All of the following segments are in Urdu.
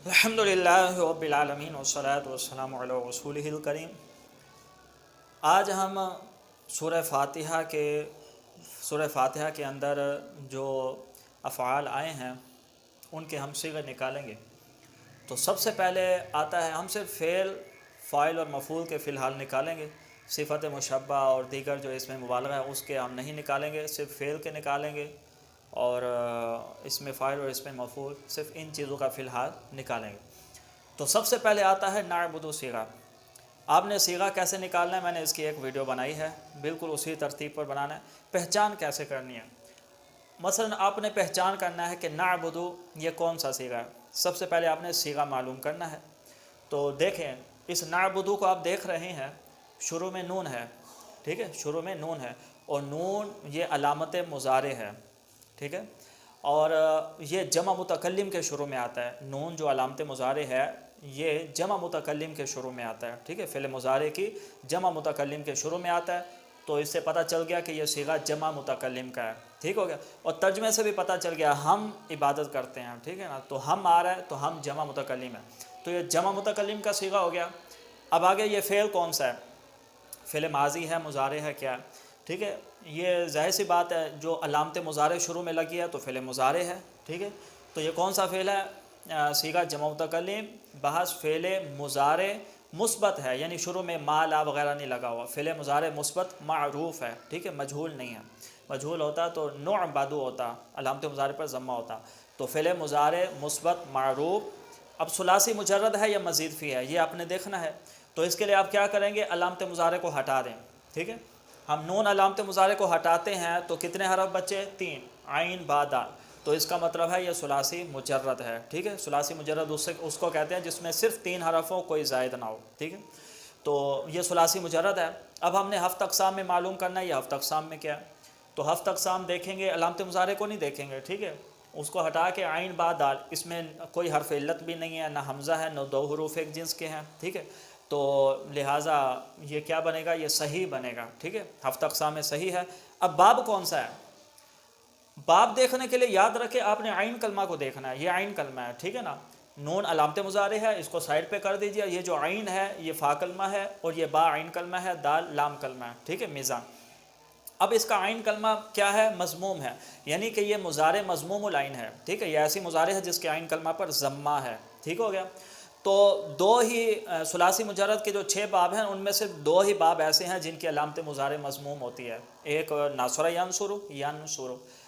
الحمدللہ رب العالمین والصلاة والسلام علی رسولہ الکریم۔ آج ہم سورہ فاتحہ کے اندر جو افعال آئے ہیں ان کے ہم صیغے نکالیں گے۔ تو سب سے پہلے آتا ہے، ہم صرف فعل، فاعل اور مفعول کے فی الحال نکالیں گے، صفت مشبہ اور دیگر جو اس میں مبالغہ ہے اس کے ہم نہیں نکالیں گے، صرف فعل کے نکالیں گے، اور اس میں فاعل اور اس میں مفعول، صرف ان چیزوں کا فی الحال نکالیں گے۔ تو سب سے پہلے آتا ہے نعبد صیغہ۔ آپ نے صیغہ کیسے نکالنا ہے، میں نے اس کی ایک ویڈیو بنائی ہے، بالکل اسی ترتیب پر بنانا ہے۔ پہچان کیسے کرنی ہے، مثلا آپ نے پہچان کرنا ہے کہ نعبد یہ کون سا صیغہ ہے۔ سب سے پہلے آپ نے صیغہ معلوم کرنا ہے۔ تو دیکھیں، اس نعبد کو آپ دیکھ رہے ہیں، شروع میں نون ہے، ٹھیک ہے، شروع میں نون ہے، اور نون یہ علامت مضارع ہے، ٹھیک ہے، اور یہ جمع متکلم کے شروع میں آتا ہے۔ نون جو علامت مضارع ہے یہ جمع متکلم کے شروع میں آتا ہے، ٹھیک ہے، فعل مضارع کی جمع متکلم کے شروع میں آتا ہے۔ تو اس سے پتہ چل گیا کہ یہ صیغہ جمع متکلم کا ہے، ٹھیک ہو گیا، اور ترجمے سے بھی پتہ چل گیا ہم عبادت کرتے ہیں، ٹھیک ہے نا، تو ہم آ رہا ہے تو ہم جمع متکلم ہے، تو یہ جمع متکلم کا صیغہ ہو گیا۔ اب آگے یہ فعل کون سا ہے، فعل ماضی ہے، مضارع ہے، کیا ہے، ٹھیک ہے، یہ ظاہر سی بات ہے، جو علامت مضارع شروع میں لگی ہے تو فعل مضارع ہے، ٹھیک ہے، تو یہ کون سا فعل ہے، صیغہ جمع متکلم، بحث فعل مضارع مثبت ہے، یعنی شروع میں ما لا وغیرہ نہیں لگا ہوا، فعل مضارع مثبت معروف ہے، ٹھیک ہے، مجہول نہیں ہے، مجہول ہوتا تو نعبد ہوتا، علامت مضارع پر ضمہ ہوتا، تو فعل مضارع مثبت معروف۔ اب ثلاثی مجرد ہے یا مزید فی ہے، یہ آپ نے دیکھنا ہے، تو اس کے لیے آپ کیا کریں گے، علامت مضارع کو ہٹا دیں، ٹھیک ہے، ہم نون علامت مضارع کو ہٹاتے ہیں تو کتنے حرف بچے، 3، عین با دال، تو اس کا مطلب ہے یہ ثلاثی مجرد ہے، ٹھیک ہے، ثلاثی مجرد اس کو کہتے ہیں جس میں صرف 3 حرفوں کوئی زائد نہ ہو، ٹھیک ہے، تو یہ ثلاثی مجرد ہے۔ اب ہم نے ہفت اقسام میں معلوم کرنا ہے یہ ہفت اقسام میں کیا ہے، تو ہفت اقسام دیکھیں گے، علامت مضارع کو نہیں دیکھیں گے، ٹھیک ہے، اس کو ہٹا کے عین با دال، اس میں کوئی حرف علت بھی نہیں ہے، نہ حمزہ ہے، نہ 2 حروف ایک جنس کے ہیں، ٹھیک ہے، تو لہٰذا یہ کیا بنے گا، یہ صحیح بنے گا، ٹھیک ہے، ہفت اقسام میں صحیح ہے۔ اب باب کون سا ہے، باب دیکھنے کے لیے یاد رکھے آپ نے عین کلمہ کو دیکھنا ہے، یہ عین کلمہ ہے، ٹھیک ہے نا، نون علامت مضارع ہے، اس کو سائڈ پہ کر دیجئے، یہ جو عین ہے یہ فا کلمہ ہے، اور یہ با عین کلمہ ہے، دال لام کلمہ ہے، ٹھیک ہے، میزان۔ اب اس کا عین کلمہ کیا ہے، مضموم ہے، یعنی کہ یہ مضارع مضموم العین ہے، ٹھیک ہے، یہ ایسی مضارع ہے جس کے عین کلمہ پر ضمہ ہے، ٹھیک ہو گیا۔ تو 2 ہی ثلاثی مجرد کے جو 6 باب ہیں ان میں سے 2 ہی باب ایسے ہیں جن کی علامت مضارع مضموم ہوتی ہے، ایک ناصر ینصر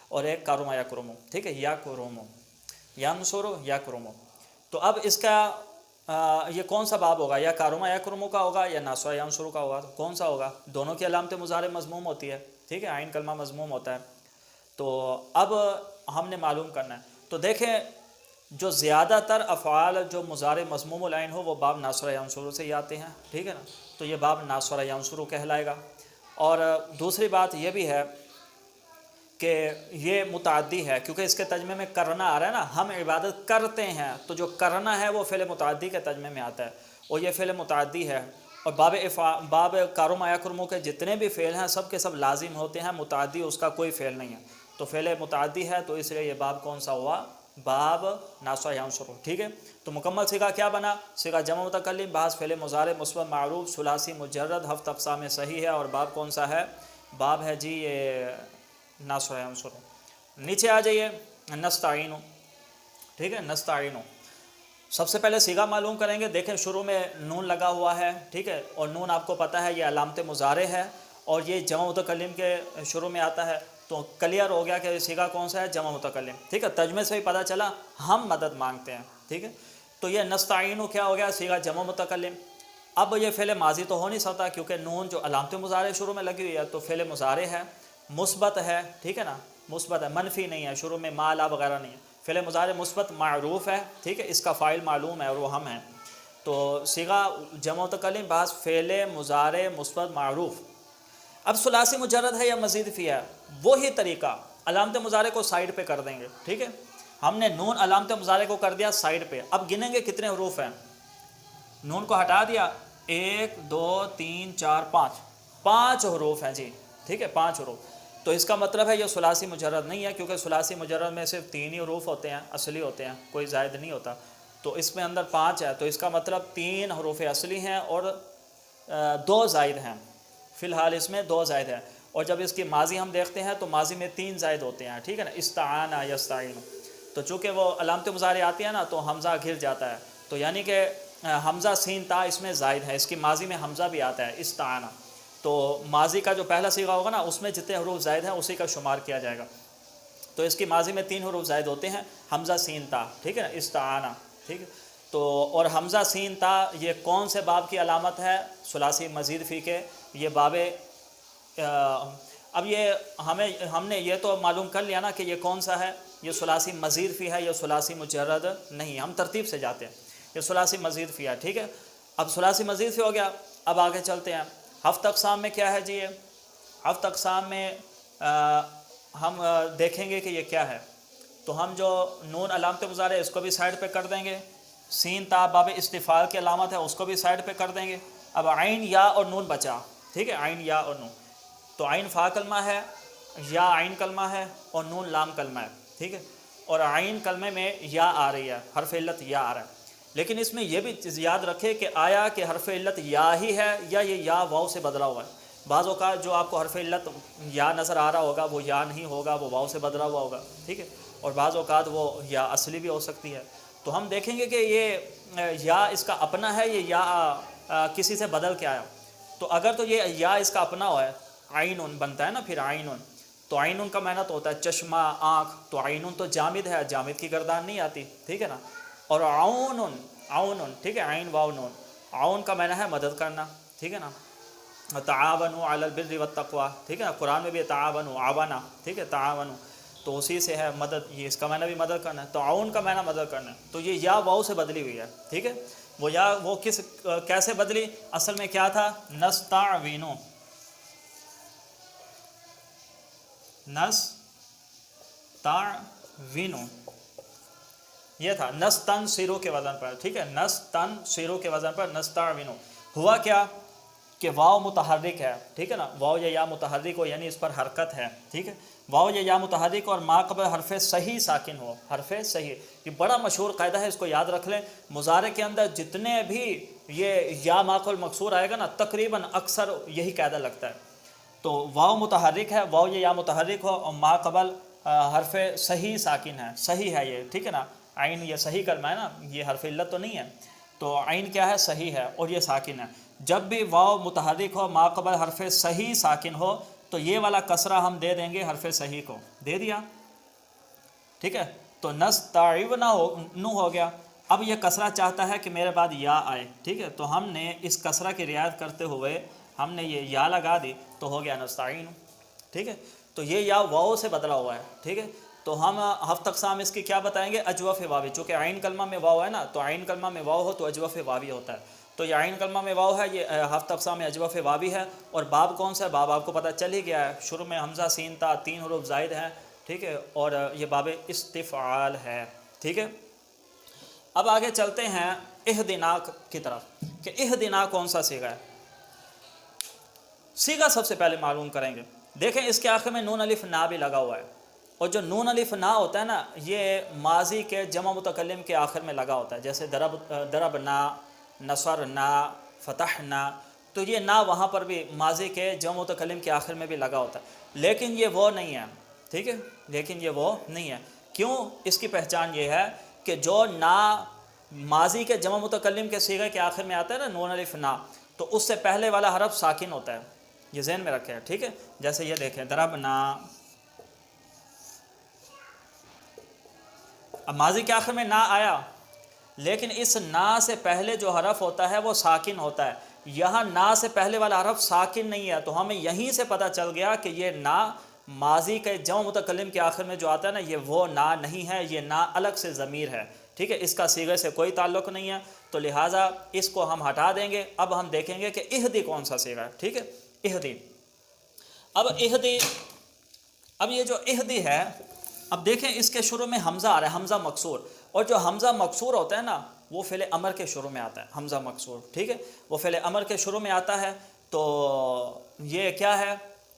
اور ایک کرم یکرم، ٹھیک ہے، یکرم، ینصر یکرم۔ تو اب اس کا یہ کون سا باب ہوگا، یا کرم یکرم کا ہوگا یا ناصر ینصر کا ہوگا، تو کون سا ہوگا، دونوں کی علامت مضارع مضموم ہوتی ہے، ٹھیک ہے، عین کلمہ مضموم ہوتا ہے۔ تو اب ہم نے معلوم کرنا ہے، تو دیکھیں جو زیادہ تر افعال جو مضارع مضموم العین ہو وہ باب ناصر ینصر سے ہی آتے ہیں، ٹھیک ہے نا، تو یہ باب ناصر ینصر کہلائے گا۔ اور دوسری بات یہ بھی ہے کہ یہ متعدی ہے، کیونکہ اس کے ترجمے میں کرنا آ رہا ہے نا، ہم عبادت کرتے ہیں، تو جو کرنا ہے وہ فعل متعدی کے ترجمے میں آتا ہے، اور یہ فعل متعدی ہے، اور باب کرم یکرم کے جتنے بھی فعل ہیں سب کے سب لازم ہوتے ہیں، متعدی اس کا کوئی فعل نہیں ہے، تو فعل متعدی ہے، تو اس لیے یہ باب کون سا ہوا، باب ناصر ینصر، ٹھیک ہے۔ تو مکمل صیغہ کیا بنا، صیغہ جمع متکلم، بعض فعل مضارع مثبت معروف، ثلاثی مجرد، ہفت اقسام میں صحیح ہے، اور باب کون سا ہے، باب ہے جی یہ ناصر ینصر۔ نیچے آ جائیے، نستعین، ٹھیک ہے، نستعین، سب سے پہلے صیغہ معلوم کریں گے۔ دیکھیں شروع میں نون لگا ہوا ہے، ٹھیک ہے، اور نون آپ کو پتہ ہے یہ علامت مضارع ہے، اور یہ جمع متکلم کے شروع میں آتا ہے، تو کلیئر ہو گیا کہ صیغہ کون سا ہے، جمع متکلم، ٹھیک ہے، ترجمے سے بھی پتہ چلا ہم مدد مانگتے ہیں، ٹھیک ہے، تو یہ نستعین کیا ہو گیا، صیغہ جمع متکلم۔ اب یہ فعل ماضی تو ہو نہیں سکتا کیونکہ نون جو علامت مضارع شروع میں لگی ہوئی ہے، تو فعل مضارع ہے، مثبت ہے، ٹھیک ہے نا، مثبت ہے، منفی نہیں ہے، شروع میں ما لا وغیرہ نہیں ہے، فعل مضارع مثبت معروف ہے، ٹھیک ہے، اس کا فاعل معلوم ہے اور وہ ہم ہیں، تو صیغہ جمع متکلم، بعض فعل مضارع مثبت معروف۔ اب ثلاثی مجرد ہے یا مزید فی ہے، وہی طریقہ، علامت مضارع کو سائڈ پہ کر دیں گے، ٹھیک ہے، ہم نے نون علامت مضارع کو کر دیا سائڈ پہ، اب گنیں گے کتنے حروف ہیں، نون کو ہٹا دیا، 1 2 3 4 5، 5 حروف ہیں جی، ٹھیک ہے، 5 حروف، تو اس کا مطلب ہے یہ ثلاثی مجرد نہیں ہے، کیونکہ ثلاثی مجرد میں صرف 3 ہی حروف ہوتے ہیں، اصلی ہوتے ہیں، کوئی زائد نہیں ہوتا، تو اس میں اندر 5 ہے، تو اس کا مطلب 3 حروف اصلی ہیں اور 2 زائد ہیں، فی الحال اس میں 2 زائد ہیں، اور جب اس کی ماضی ہم دیکھتے ہیں تو ماضی میں 3 زائد ہوتے ہیں، ٹھیک ہے نا، استعان یستعین، تو چونکہ وہ علامت مضارع آتی ہے نا تو حمزہ گر جاتا ہے، تو یعنی کہ حمزہ سین تا اس میں زائد ہے، اس کی ماضی میں حمزہ بھی آتا ہے استعان، تو ماضی کا جو پہلا صیغہ ہوگا نا اس میں جتنے حروف زائد ہیں اسی کا شمار کیا جائے گا، تو اس کی ماضی میں 3 حروف زائد ہوتے ہیں، حمزہ سین تا، ٹھیک ہے نا، استعانہ، ٹھیک ہے، تو اور حمزہ سین تا یہ کون سے باب کی علامت ہے؟ ثلاثی مزید فی کے، یہ باب اب یہ ہم نے یہ تو معلوم کر لیا نا کہ یہ کون سا ہے، یہ ثلاثی مزید فی ہے، یہ ثلاثی مجرد نہیں، ہم ترتیب سے جاتے ہیں، یہ ثلاثی مزید فی ہے، ٹھیک ہے، اب ثلاثی مزید فی ہو گیا، اب آگے چلتے ہیں، ہفت اقسام میں کیا ہے جی؟ یہ ہفت اقسام میں ہم دیکھیں گے کہ یہ کیا ہے، تو ہم جو نون علامت مضارع اس کو بھی سائڈ پہ کر دیں گے، سین تا باب استفعال کی علامت ہے اس کو بھی سائڈ پہ کر دیں گے، اب عین یا اور نون بچا، ٹھیک ہے، عین یا اور نون، تو عین فا کلمہ ہے، یا عین کلمہ ہے، اور نون لام کلمہ ہے، ٹھیک ہے، اور عین کلمے میں یا آ رہی ہے، حرف علت یا آ رہا ہے، لیکن اس میں یہ بھی یاد رکھے کہ آیا کہ حرف علت یا ہی ہے یا یہ یا واو سے بدلا ہوا ہے، بعض اوقات جو آپ کو حرف علت یا نظر آ رہا ہوگا وہ یا نہیں ہوگا، وہ واو سے بدلا ہوا ہوگا، ٹھیک ہے، اور بعض اوقات وہ یا اصلی بھی ہو سکتی ہے، تو ہم دیکھیں گے کہ یہ یا اس کا اپنا ہے، یہ یا کسی سے بدل کے آیا، تو اگر تو یہ یا اس کا اپنا ہوا ہے، عین بنتا ہے نا، پھر عین، تو عین کا معنی تو ہوتا ہے چشمہ، آنکھ، تو عین تو جامد ہے، جامد کی گردان نہیں آتی، ٹھیک ہے نا، اور عون، عون، ٹھیک ہے، عین واو نون، عون کا معنی ہے مدد کرنا، ٹھیک ہے نا، تعاونوا علی البر والتقوی، ٹھیک ہے نا، قرآن میں بھی تعاونوا، عاونا، ٹھیک ہے، تعاونوا، تو اسی سے ہے مدد، یہ اس کا معنی بھی مدد کرنا ہے، تو عون کا معنی مدد کرنا ہے، تو یہ یا واو سے بدلی ہوئی ہے، ٹھیک ہے، وہ یا وہ کیسے بدلی؟ اصل میں کیا تھا؟ نستعینو، نستعینو، یہ تھا نستنصرو کے وزن پر، ٹھیک ہے، نستنصرو کے وزن پر نستعینو، ہوا کیا کہ واو متحرک ہے، ٹھیک ہے نا، واو یا متحرک ہو یعنی اس پر حرکت ہے، ٹھیک ہے، واو یا متحرک اور ما قبل حرف صحیح ساکن ہو، حرف صحیح، یہ بڑا مشہور قاعدہ ہے، اس کو یاد رکھ لیں، مضارع کے اندر جتنے بھی یہ یا ما قبل مکسور آئے گا نا تقریباً اکثر یہی قاعدہ لگتا ہے، تو واو متحرک ہے، واو یا متحرک ہو اور ما قبل حرف صحیح ساکن ہے، صحیح ہے یہ، ٹھیک ہے نا، عین یہ صحیح کلمہ ہے نا، یہ حرف علت تو نہیں ہے، تو عین کیا ہے؟ صحیح ہے اور یہ ساکن ہے، جب بھی واو متحرک ہو ما قبل حرف صحیح ساکن ہو تو یہ والا کسرہ ہم دے دیں گے حرف صحیح کو، دے دیا، ٹھیک ہے، تو نستعینو ہو گیا، اب یہ کسرہ چاہتا ہے کہ میرے بعد یا آئے، ٹھیک ہے، تو ہم نے اس کسرہ کی رعایت کرتے ہوئے ہم نے یہ یا لگا دی تو ہو گیا نستعین، ٹھیک ہے، تو یہ یا واو سے بدلا ہوا ہے، ٹھیک ہے، تو ہم ہفت اقسام اس کی کیا بتائیں گے؟ اجوف واوی، چونکہ عین کلمہ میں واو ہے نا، تو عین کلمہ میں واو ہو تو اجوف واوی ہوتا ہے، تو یہ عین کلمہ میں واو ہے، یہ ہفت اقسام میں اجوف واوی ہے، اور باب کون سا ہے؟ باب آپ کو پتہ چل ہی گیا ہے، شروع میں حمزہ سین تا 3 حروف زائد ہیں، ٹھیک ہے، اور یہ باب استفعال ہے، ٹھیک ہے، اب آگے چلتے ہیں اہدنا کی طرف کہ اہدنا کون سا صیغہ ہے، صیغہ سب سے پہلے معلوم کریں گے، دیکھیں اس کے آخر میں نون الف نا بھی لگا ہوا ہے، اور جو نون الف نا ہوتا ہے نا یہ ماضی کے جمع متکلم کے آخر میں لگا ہوتا ہے، جیسے ضربنا، نصرنا، فتحنا، تو یہ نا وہاں پر بھی ماضی کے جمع متکلم کے آخر میں بھی لگا ہوتا ہے، لیکن یہ وہ نہیں ہے، ٹھیک ہے، لیکن یہ وہ نہیں ہے، کیوں؟ اس کی پہچان یہ ہے کہ جو نا ماضی کے جمع متکلم کے صیغے کے آخر میں آتا ہے نا نون الف نا، تو اس سے پہلے والا حرف ساکن ہوتا ہے، یہ ذہن میں رکھیں، ٹھیک ہے، جیسے یہ دیکھیں ضربنا، اب ماضی کے آخر میں نا آیا لیکن اس نا سے پہلے جو حرف ہوتا ہے وہ ساکن ہوتا ہے، یہاں نا سے پہلے والا حرف ساکن نہیں ہے، تو ہمیں یہیں سے پتہ چل گیا کہ یہ نا ماضی کے جمع متکلم کے آخر میں جو آتا ہے نا یہ وہ نا نہیں ہے، یہ نا الگ سے ضمیر ہے، ٹھیک ہے، اس کا صیغے سے کوئی تعلق نہیں ہے، تو لہٰذا اس کو ہم ہٹا دیں گے، اب ہم دیکھیں گے کہ اہدی کون سا صیغہ ہے، ٹھیک ہے، اہدی، اب اہدی، اب یہ جو اہدی ہے، اب دیکھیں اس کے شروع میں حمزہ آ رہا ہے، حمزہ مکسور، اور جو حمزہ مکسور ہوتا ہے نا وہ فعل امر کے شروع میں آتا ہے، حمزہ مکسور، ٹھیک ہے، وہ فعل امر کے شروع میں آتا ہے، تو یہ کیا ہے؟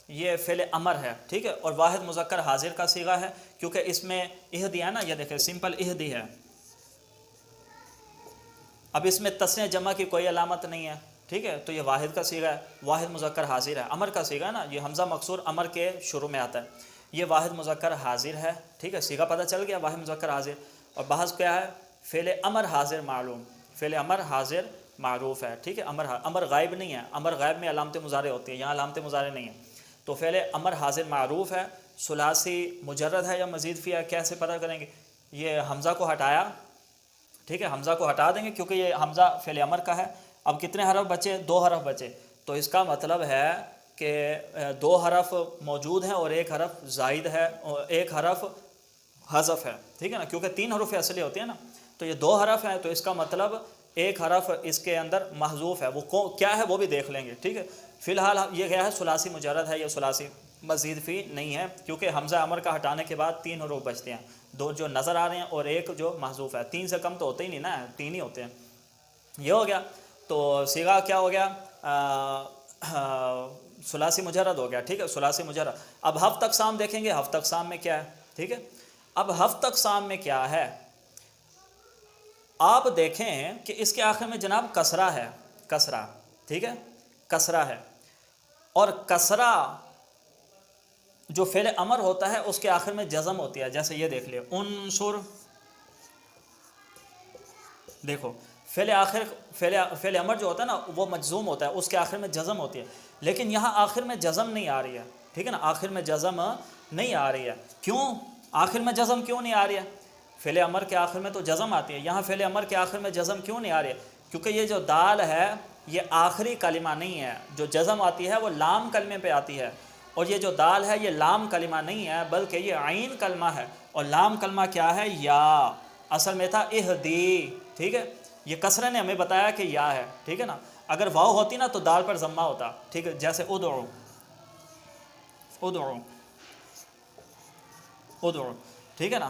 یہ فعل امر ہے، ٹھیک ہے، اور واحد مذکر حاضر کا صیغہ ہے، کیونکہ اس میں اہدی ہے نا، یہ دیکھیں سمپل اہدی ہے، اب اس میں تسنیہ جمع کی کوئی علامت نہیں ہے، ٹھیک ہے، تو یہ واحد کا صیغہ ہے، واحد مذکر حاضر ہے، امر کا صیغہ ہے نا، یہ حمزہ مکسور امر کے شروع میں آتا ہے، یہ واحد مذکر حاضر ہے، ٹھیک ہے، صیغہ پتہ چل گیا، واحد مذکر حاضر۔ اور بحث کیا ہے؟ فعل امر حاضر معلوم، فعل امر حاضر معروف ہے، ٹھیک ہے، امر غائب نہیں ہے، امر غائب میں علامت مضارع ہوتی ہے، یہاں علامت مضارع نہیں ہے، تو فعل امر حاضر معروف ہے، ثلاثی مجرد ہے یا مزید فی ہے، کیسے پتہ کریں گے؟ یہ حمزہ کو ہٹایا، ٹھیک ہے، حمزہ کو ہٹا دیں گے کیونکہ یہ حمزہ فعل امر کا ہے، اب کتنے حرف بچے؟ 2 حرف بچے، تو اس کا مطلب ہے کہ 2 حرف موجود ہیں اور 1 حرف زائد ہے اور 1 حرف حذف ہے، ٹھیک ہے نا، کیونکہ 3 حروف اصلی ہوتے ہیں نا، تو یہ 2 حرف ہیں، تو اس کا مطلب 1 حرف اس کے اندر محذوف ہے، وہ کیا ہے وہ بھی دیکھ لیں گے، ٹھیک ہے۔ فی الحال یہ کیا ہے؟ ثلاثی مجرد ہے، یہ ثلاثی مزید فی نہیں ہے، کیونکہ حمزہ امر کا ہٹانے کے بعد 3 حروف بچتے ہیں، 2 جو نظر آ رہے ہیں اور 1 جو محذوف ہے، 3 سے کم تو ہوتے ہی نہیں نا، 3 ہی ہوتے ہیں، یہ ہو گیا۔ تو صیغہ کیا ہو گیا؟ ثلاثی مجرد ہو گیا، ٹھیک ہے، ثلاثی مجرد۔ اب ہفت اقسام دیکھیں گے، ہفت اقسام میں کیا ہے، ٹھیک ہے۔ اب ہفت اقسام میں کیا ہے؟ آپ دیکھیں کہ اس کے آخر میں جناب کسرہ ہے، کسرہ، ٹھیک ہے، کسرہ ہے، اور کسرہ جو فعل امر ہوتا ہے اس کے آخر میں جزم ہوتی ہے، جیسے یہ دیکھ لیں انصر، دیکھو فعل امر جو ہوتا ہے نا وہ مجزوم ہوتا ہے، اس کے آخر میں جزم ہوتی ہے، لیکن یہاں آخر میں جزم نہیں آ رہی ہے، ٹھیک ہے نا، آخر میں جزم نہیں آ رہی ہے، کیوں آخر میں جزم کیوں نہیں آ رہی ہے؟ فعل امر کے آخر میں تو جزم آتی ہے، یہاں فعل امر کے آخر میں جزم کیوں نہیں آ رہی ہے؟ کیونکہ یہ جو دال ہے یہ آخری کلمہ نہیں ہے، جو جزم آتی ہے وہ لام کلمے پہ آتی ہے، اور یہ جو دال ہے یہ لام کلمہ نہیں ہے بلکہ یہ عین کلمہ ہے، اور لام کلمہ کیا ہے؟ یا، اصل میں تھا اہدی، ٹھیک ہے، یہ کسرہ نے ہمیں بتایا کہ یا ہے، ٹھیک ہے نا، اگر واو ہوتی نا تو دال پر ضمہ ہوتا، ٹھیک ہے، جیسے ادعو، ادعو، ادعو، ٹھیک ہے نا،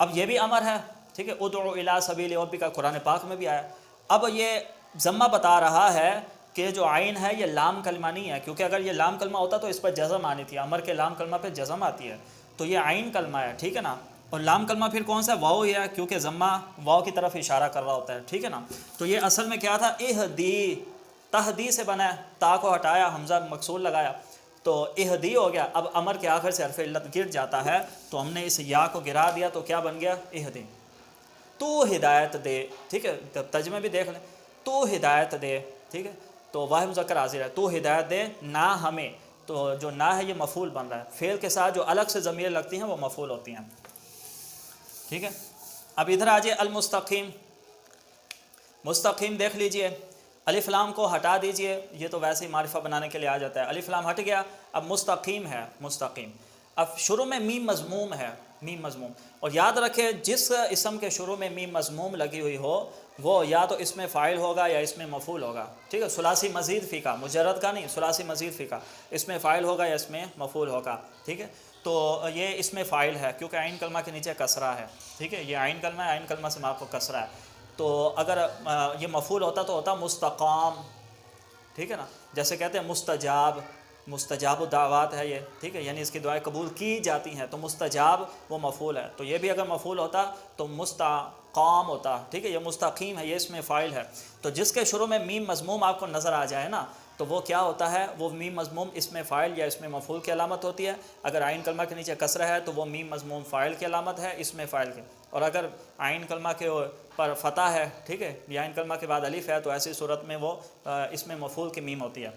اب یہ بھی امر ہے، ٹھیک ہے، ادعو الی سبیل ربک کا قرآن پاک میں بھی آیا، اب یہ ضمہ بتا رہا ہے کہ جو عین ہے یہ لام کلمہ نہیں ہے، کیونکہ اگر یہ لام کلمہ ہوتا تو اس پر جزم آنی تھی، امر کے لام کلمہ پہ جزم آتی ہے، تو یہ عین کلمہ ہے، ٹھیک ہے نا، اور لام کلمہ پھر کون سا؟ واو ہے، کیونکہ ضمہ واو کی طرف اشارہ کر رہا ہوتا ہے، ٹھیک ہے نا، تو یہ اصل میں کیا تھا؟ اہدی، تہدی سے بنا ہے، تا کو ہٹایا، حمزہ مکسور لگایا، تو اہدی ہو گیا، اب امر کے آخر سے حرف علت گر جاتا ہے تو ہم نے اس یا کو گرا دیا تو کیا بن گیا؟ اہدی، تو ہدایت دے، ٹھیک ہے، ترجمے بھی دیکھ لیں، تو ہدایت دے، ٹھیک ہے، تو واحد مذکر حاضر ہے، تو ہدایت دے نہ ہمیں، تو جو نہ ہے یہ مفعول بن رہا ہے، فعل کے ساتھ جو الگ سے ضمیر لگتی ہیں وہ مفعول ہوتی ہیں، ٹھیک ہے۔ اب ادھر آ جائے المستقیم، مستقیم دیکھ لیجئے، الف لام کو ہٹا دیجئے، یہ تو ویسے ہی معرفہ بنانے کے لیے آ جاتا ہے، الف لام ہٹ گیا، اب مستقیم ہے، مستقیم، اب شروع میں میم مضموم ہے، میم مضموم، اور یاد رکھے جس اسم کے شروع میں میم مضموم لگی ہوئی ہو وہ یا تو اس میں فاعل ہوگا یا اس میں مفعول ہوگا، ٹھیک ہے، ثلاثی مزید فی کا، مجرد کا نہیں، ثلاثی مزید فی کا، اس میں فاعل ہوگا یا اس میں مفعول ہوگا، ٹھیک ہے، تو یہ اس میں فاعل ہے کیونکہ عین کلمہ کے نیچے کسرہ ہے، ٹھیک ہے، یہ عین کلمہ ہے، عین کلمہ سے آپ کو کسرہ ہے، تو اگر یہ مفعول ہوتا تو ہوتا مستقام، ٹھیک ہے نا، جیسے کہتے ہیں مستجاب، مستجاب الدعوات ہے یہ، ٹھیک ہے، یعنی اس کی دعائیں قبول کی جاتی ہیں، تو مستجاب وہ مفعول ہے، تو یہ بھی اگر مفعول ہوتا تو مستقام ہوتا، ٹھیک ہے، یہ مستقیم ہے، یہ اس میں فاعل ہے، تو جس کے شروع میں میم مضموم آپ کو نظر آ جائے نا تو وہ کیا ہوتا ہے؟ وہ میم مضموم اس میں فاعل یا اس میں مفعول کی علامت ہوتی ہے، اگر عین کلمہ کے نیچے کسرہ ہے تو وہ میم مضموم فاعل کی علامت ہے، اس میں فاعل کی، اور اگر عین کلمہ کے پر فتح ہے، ٹھیک ہے، یا عین کلمہ کے بعد الف ہے تو ایسی صورت میں وہ اس میں مفعول کی میم ہوتی ہے،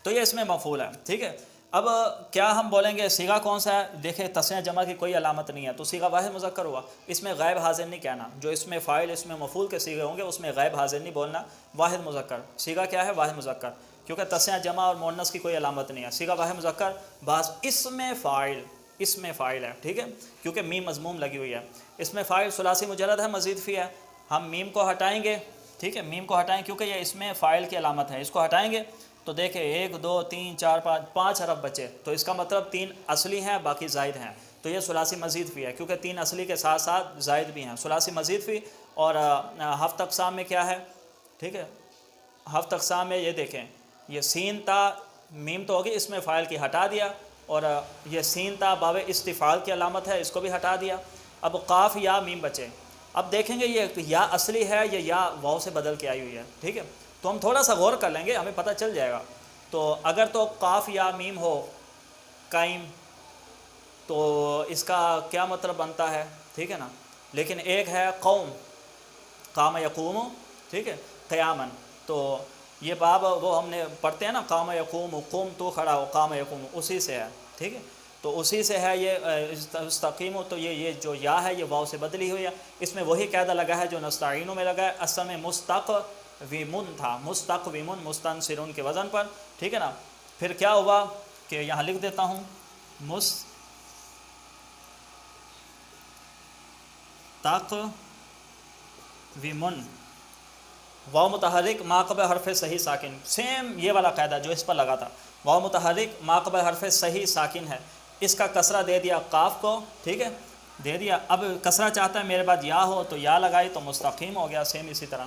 تو یہ اس میں مفعول ہے، ٹھیک ہے۔ اب کیا ہم بولیں گے صیغہ کون سا ہے؟ دیکھیں تسنیہ جمع کی کوئی علامت نہیں ہے تو صیغہ واحد مذکر ہوا، اس میں غائب حاضر نہیں کہنا، جو اس میں فاعل اس میں مفعول کے صیغے ہوں گے اس میں غائب حاضر نہیں بولنا، واحد مذکر، صیغہ کیا ہے؟ واحد مذکر، کیونکہ تسنیہ جمع اور مؤنث کی کوئی علامت نہیں ہے، صیغہ واحد مذکر، بعض اس میں فاعل، اس میں فاعل ہے، ٹھیک ہے، کیونکہ میم مضموم لگی ہوئی ہے، اس میں فاعل ثلاثی مجرد ہے، مزید فی ہے، ہم میم کو ہٹائیں گے، ٹھیک ہے، میم کو ہٹائیں کیونکہ یہ اس میں فاعل کی علامت ہے، اس کو ہٹائیں گے تو دیکھیں 1 2 3 4 5 حرف بچے، تو اس کا مطلب 3 اصلی ہیں باقی زائد ہیں، تو یہ ثلاثی مزید فی ہے کیونکہ 3 اصلی کے ساتھ ساتھ زائد بھی ہیں، ثلاثی مزید فی، اور ہفت اقسام میں کیا ہے؟ ٹھیک ہے، ہفت اقسام میں یہ دیکھیں، یہ سین تا میم تو ہوگی اس میں فاعل کی ہٹا دیا، اور یہ سین تا باب استفعال کی علامت ہے اس کو بھی ہٹا دیا، اب قاف یا میم بچے، اب دیکھیں گے یہ یا اصلی ہے یا واو سے بدل کے آئی ہوئی ہے، ٹھیک ہے، تو ہم تھوڑا سا غور کر لیں گے، ہمیں پتہ چل جائے گا۔ تو اگر تو قاف یا میم ہو قائم، تو اس کا کیا مطلب بنتا ہے، ٹھیک ہے نا، لیکن ایک ہے قوم، قام یقوم، ٹھیک ہے، قیامن، تو یہ باب وہ ہم نے پڑھتے ہیں نا، قام یقوم، قوم تو کھڑا ہو، قام یقوم، اسی سے ہے، ٹھیک ہے، تو اسی سے ہے یہ استقیم، تو یہ جو یا ہے یہ واو سے بدلی ہوئی ہے، اس میں وہی قاعدہ لگا ہے جو نستعینوں میں لگا ہے، اصل میں مستقومن تھا، مستقومن مستنصرون کے وزن پر، ٹھیک ہے نا۔ پھر کیا ہوا کہ یہاں لکھ دیتا ہوں، مستقومن، واو متحرک ما قبل حرف صحیح ساکن، سیم یہ والا قاعدہ جو اس پر لگا تھا، واو متحرک ما قبل حرف صحیح ساکن ہے، اس کا کسرہ دے دیا قاف کو، ٹھیک ہے، دے دیا، اب کسرہ چاہتا ہے میرے بعد یا ہو تو یا لگائی تو مستقیم ہو گیا، سیم اسی طرح۔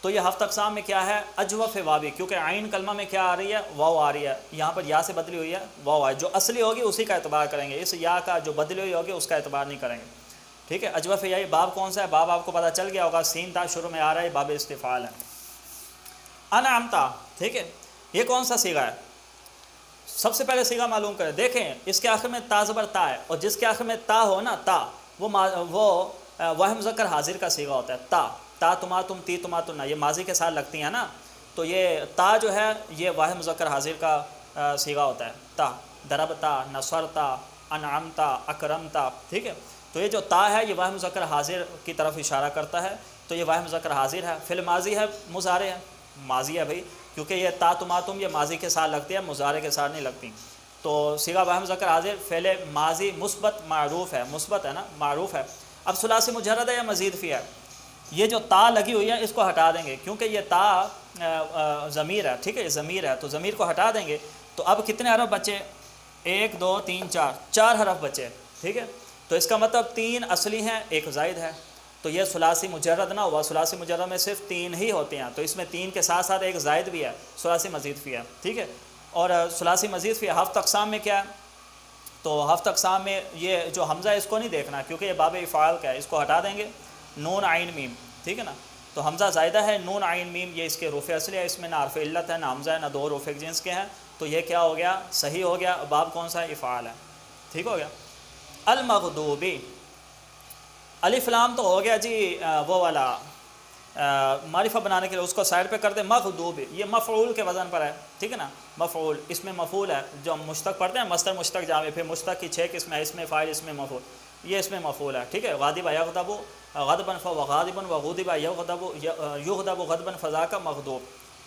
تو یہ ہفت اقسام میں کیا ہے، اجوف واوی، کیونکہ عین کلمہ میں کیا آ رہی ہے، واو آ رہی ہے، یہاں پر یا سے بدلی ہوئی ہے، واو آئی، جو اصلی ہوگی اسی کا اعتبار کریں گے، اس یا کا جو بدلی ہوئی ہوگی اس کا اعتبار نہیں کریں گے، ٹھیک ہے۔ اجوف یہی باب کون سا ہے، باب آپ کو پتہ چل گیا ہوگا، سین تا شروع میں آ رہا ہے، باب استفعال ہے۔ انعمتا، ٹھیک ہے، یہ کون سا صیغہ ہے، سب سے پہلے صیغہ معلوم کریں، دیکھیں اس کے آخر میں تا زبر تا ہے، اور جس کے آخر میں تا ہو نا، تا وہ واحد مذکر حاضر کا صیغہ ہوتا ہے، تا تما تم تی تما تم نا، یہ ماضی کے ساتھ لگتی ہیں نا، تو یہ تا جو ہے یہ واحد مذکر حاضر کا صیغہ ہوتا ہے، تا، ضربتا، نصرتا، انعمتا، اکرمتا، ٹھیک ہے، تو یہ جو تا ہے یہ واحد مذکر حاضر کی طرف اشارہ کرتا ہے، تو یہ واحد مذکر حاضر ہے، فعل ماضی ہے مضارع ہے، ماضی ہے بھائی، کیونکہ یہ تا تم یہ ماضی کے ساتھ لگتی ہے، مضارع کے ساتھ نہیں لگتی، تو صیغہ واحد مذکر حاضر فعل ماضی مثبت معروف ہے، مثبت ہے نا، معروف ہے۔ اب ثلاثی مجرد ہے یا مزید فی ہے، یہ جو تا لگی ہوئی ہے اس کو ہٹا دیں گے، کیونکہ یہ تا ضمیر ہے، ٹھیک ہے، ضمیر ہے، تو ضمیر کو ہٹا دیں گے، تو اب کتنے حرف بچے، 1 2 3 4، 4 حرف بچے، ٹھیک ہے، تو اس کا مطلب 3 اصلی ہیں، 1 زائد ہے، تو یہ ثلاثی مجرد نہ ہوا، ثلاثی مجرد میں صرف 3 ہی ہوتے ہیں، تو اس میں 3 کے ساتھ ساتھ 1 زائد بھی ہے، ثلاثی مزید فی ہے، ٹھیک ہے، اور ثلاثی مزید فی ہفت اقسام میں کیا ہے، تو ہفت اقسام میں یہ جو حمزہ ہے اس کو نہیں دیکھنا، کیونکہ یہ باب افعال کا ہے، اس کو ہٹا دیں گے، نون عین میم، ٹھیک ہے نا، تو حمزہ زائدہ ہے، نون عین میم یہ اس کے حروف اصلی ہے، اس میں نہ حرف علت ہے، نہ حمزہ ہے، نہ 2 حروف جنس کے ہیں، تو یہ کیا ہو گیا، صحیح ہو گیا، باب کون سا ہے، افعال ہے، ٹھیک ہو گیا۔ المغضوبی، الف لام تو ہو گیا جی وہ والا معرفہ بنانے کے لیے، اس کو سائڈ پہ کر دیں، مغضوب یہ مفعول کے وزن پر ہے، ٹھیک ہے نا، مفعول، اس میں مفعول ہے، جو ہم مشتق پڑھتے ہیں مصدر مشتق جامع، پھر مشتق کی 6 قسمیں، اس میں فاعل، اس میں مفعول، یہ اس میں مفعول ہے، ٹھیک ہے، غاضب یغضب غضبا فغاضب وغضب یغضب یغضب غضبا فذاک مغضوب،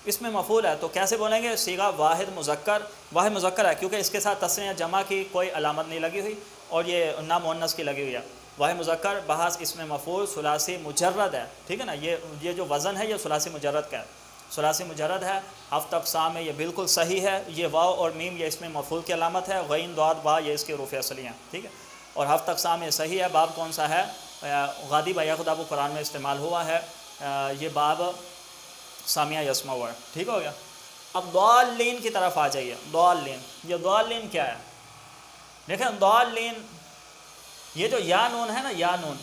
اس میں مفعول ہے، تو کیسے بولیں گے، صیغہ واحد مذکر ہے، کیونکہ اس کے ساتھ تسنیہ جمع کی کوئی علامت نہیں لگی ہوئی، اور یہ نہ مؤنث کی لگی ہوئی ہے، واحد مذکر بحث اس میں مفعول ثلاثی مجرد ہے، ٹھیک ہے نا، یہ جو وزن ہے یہ ثلاثی مجرد کا ہے، ثلاثی مجرد ہے، ہفت اقسام میں یہ بالکل صحیح ہے، یہ واو اور میم یہ اس میں مفعول کی علامت ہے، غین ضاد با یہ اس کے حروف اصلی ہیں، ٹھیک ہے، اور ہفت اقسام میں صحیح ہے، باب کون سا ہے، غاضب یغضب قرآن میں استعمال ہوا ہے، یہ باب سامع یسمع ہے، ٹھیک ہو گیا۔ اب ضالین کی طرف آ جائیے، ضالین، یہ ضالین کیا ہے، دیکھیں ضالین، یہ جو یا نون ہے نا، یا نون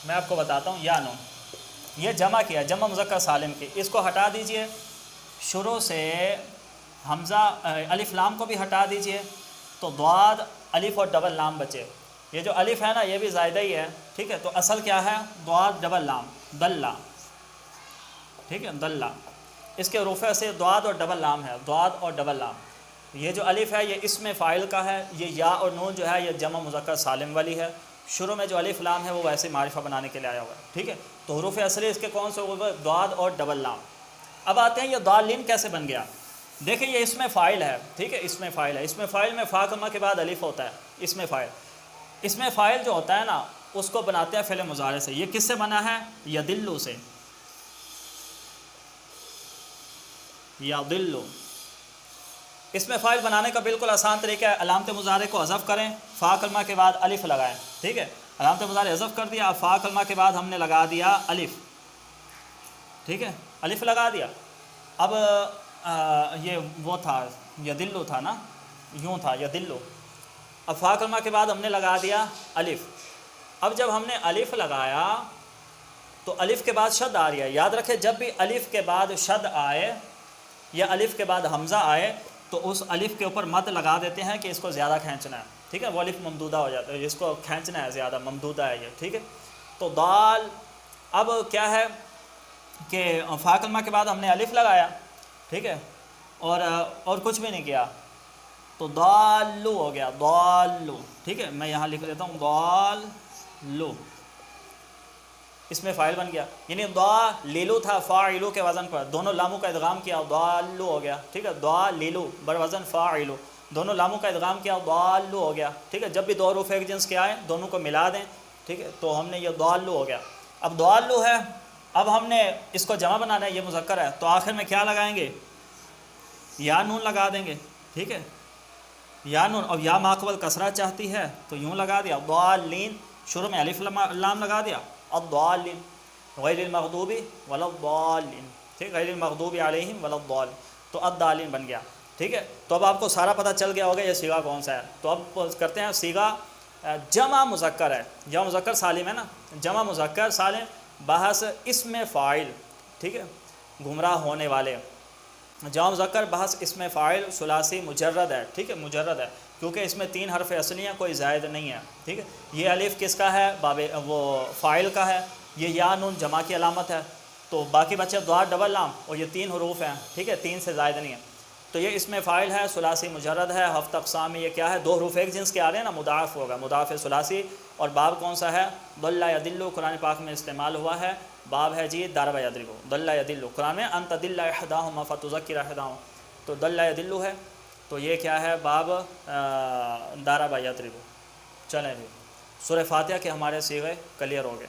میں آپ کو بتاتا ہوں، یا نون یہ جمع کیا، جمع مذکر سالم کی، اس کو ہٹا دیجئے، شروع سے حمزہ الف لام کو بھی ہٹا دیجئے، تو ضاد الف اور ڈبل لام بچے، یہ جو الف ہے نا یہ بھی زائدہ ہی ہے، ٹھیک ہے، تو اصل کیا ہے، ضاد ڈبل لام، دلہ، ٹھیک ہے، دلہ، اس کے حروف سے ضاد اور ڈبل لام ہے، ضاد اور ڈبل لام، یہ جو الف ہے یہ اسم فاعل کا ہے، یہ یا اور نون جو ہے یہ جمع مذکر سالم والی ہے، شروع میں جو الف لام ہے وہ ویسے معرفہ بنانے کے لیے آیا ہوا ہے، ٹھیک ہے، تو حروف اصلی اس کے کون سے ہوئے، ضاد اور ڈبل لام۔ اب آتے ہیں یہ ضالین کیسے بن گیا، دیکھیں یہ اسم فاعل ہے، ٹھیک ہے، اسم فاعل ہے، اسم فاعل میں فا کلمہ کے بعد الف ہوتا ہے، اسم فاعل جو ہوتا ہے نا اس کو بناتے ہیں فعل مضارع سے، یہ کس سے بنا ہے، یدلو سے، یدلو، اس میں فاعل بنانے کا بالکل آسان طریقہ ہے، علامت مضارع کو حذف کریں، فا کلمہ کے بعد الف لگائیں، ٹھیک ہے، علامت مضارع حذف کر دیا، اب فا کلمہ کے بعد ہم نے لگا دیا الف، ٹھیک ہے، الف لگا دیا، اب یہ وہ تھا یدلو تھا نا، یوں تھا یدلو، اب فا کلمہ کے بعد ہم نے لگا دیا الف، اب جب ہم نے الف لگایا تو الف کے بعد شد آ رہی ہے. یاد رکھے جب بھی الف کے بعد شد آئے یا الف کے بعد حمزہ آئے تو اس الف کے اوپر مد لگا دیتے ہیں کہ اس کو زیادہ کھینچنا ہے. ٹھیک ہے, وہ الف ممدودہ ہو جاتا ہے, اس کو کھینچنا ہے زیادہ, ممدودہ ہے یہ. ٹھیک ہے, تو دال اب کیا ہے کہ فا کلمہ کے بعد ہم نے الف لگایا. ٹھیک ہے, اور کچھ بھی نہیں کیا, تو دالو ہو گیا, دالو. ٹھیک ہے, میں یہاں لکھ دیتا ہوں دالو, اس میں فاعل بن گیا. یعنی دعا لیلو تھا فاعلو کے وزن پر, دونوں لاموں کا ادغام کیا, دالو ہو گیا. ٹھیک ہے, دعا لیلو بر وزن فاعلو, دونوں لاموں کا ادغام کیا, دالو ہو گیا. ٹھیک ہے, جب بھی دو حروف ایک جنس کے آئیں دونوں کو ملا دیں. ٹھیک ہے, تو ہم نے یہ دالو ہو گیا. اب دالو ہے, اب ہم نے اس کو جمع بنانا ہے, یہ مذکر ہے, تو آخر میں کیا لگائیں گے, یا نون لگا دیں گے. ٹھیک ہے, یا نون, اور یا ماقبل کسرہ چاہتی ہے تو یوں لگا دیا, ضالین, شروع میں الف لام لگا دیا, الضالین, غیر المغضوب ولا الضالین. ٹھیک, غیر المغضوب علیہم ولا الضالین, تو الضالین بن گیا. ٹھیک ہے, تو اب آپ کو سارا پتہ چل گیا ہوگا یہ صیغہ کون سا ہے. تو اب کرتے ہیں صیغہ جمع مذکر ہے, جمع مذکر سالم ہے نا, جمع مذکر سالم بحث اسم فاعل. ٹھیک ہے, گمراہ ہونے والے. جمع مذکر بحث اسم فاعل ثلاثی مجرد ہے. ٹھیک ہے, مجرد ہے کیونکہ اس میں 3 حرف اصلی ہیں, کوئی زائد نہیں ہے. ٹھیک ہے, یہ الف کس کا ہے, وہ فاعل کا ہے, یہ یا نون جمع کی علامت ہے, تو باقی بچے ضاد ڈبل لام, اور یہ 3 حروف ہیں. ٹھیک ہے, 3 سے زائد نہیں ہے, تو یہ اسم فاعل ہے, ثلاثی مجرد ہے. ہفت اقسام میں یہ کیا ہے, 2 حروف ایک جنس کے آ رہے ہیں نا, مضاعف ہوگا, مضاعف ثلاثی. اور باب کون سا ہے, ضل یضل, قرآن پاک میں استعمال ہوا ہے. باب ہے جی ضرب یضرب, ضل یضل, قرآن میں ان تضل احداہما فتذکر احداہما, تو ضل یضل ہے, تو یہ کیا ہے, باب ضرب یضرب. چلیں جی, سورہ فاتحہ کے ہمارے صیغے کلیئر ہو گئے.